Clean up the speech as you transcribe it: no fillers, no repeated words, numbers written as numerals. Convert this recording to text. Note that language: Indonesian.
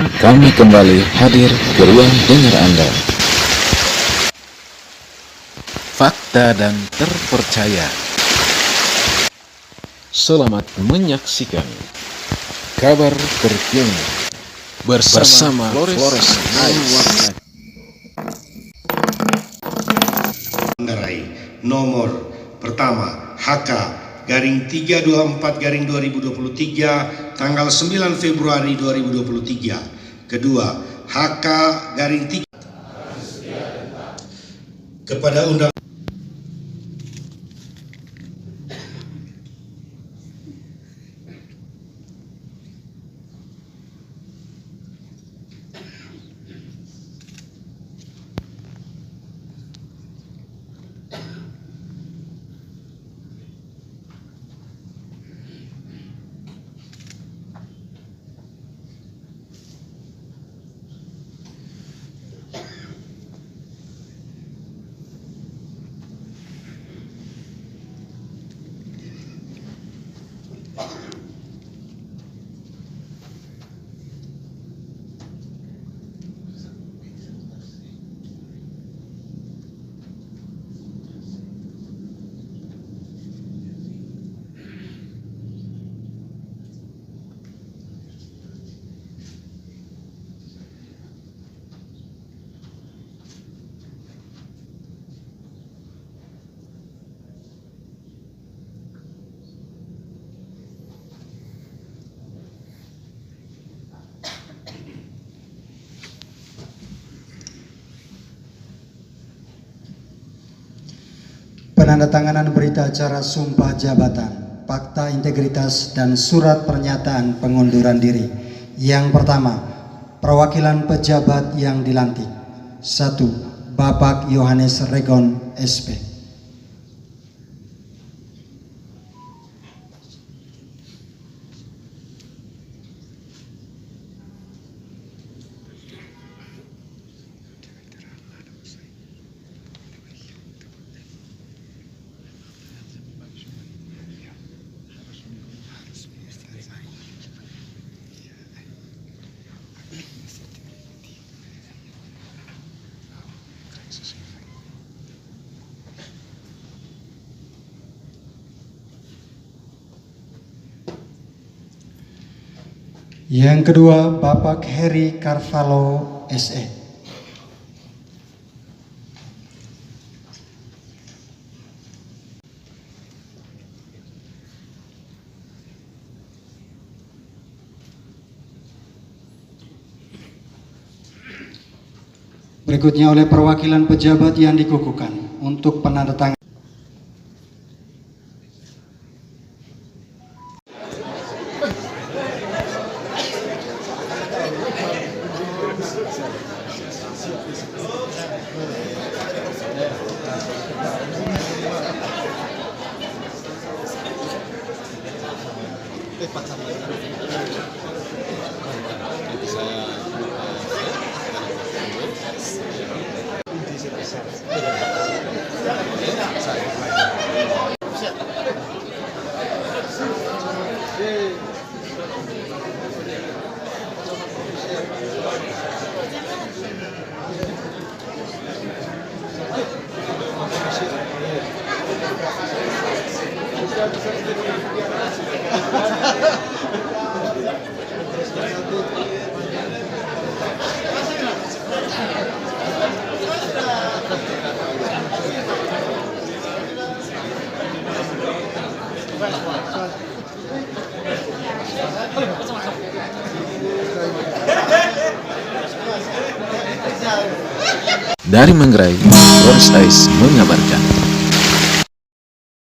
Kami kembali hadir ke ruang dengar Anda. Fakta dan terpercaya. Selamat menyaksikan kabar terkini bersama Flores Ice. Nomor pertama HK-324-2023 tanggal 9 Februari 2023. Kedua HK-3 kepada undang penandatanganan berita acara sumpah jabatan, fakta integritas dan surat pernyataan pengunduran diri. Yang pertama, perwakilan pejabat yang dilantik. 1. Bapak Yohanes Regon, SP. Yang kedua, Bapak Heri Carvalho, SE. Berikutnya oleh perwakilan pejabat yang dikukuhkan untuk penandatanganan. Dari Manggarai, Flores Ice mengabarkan.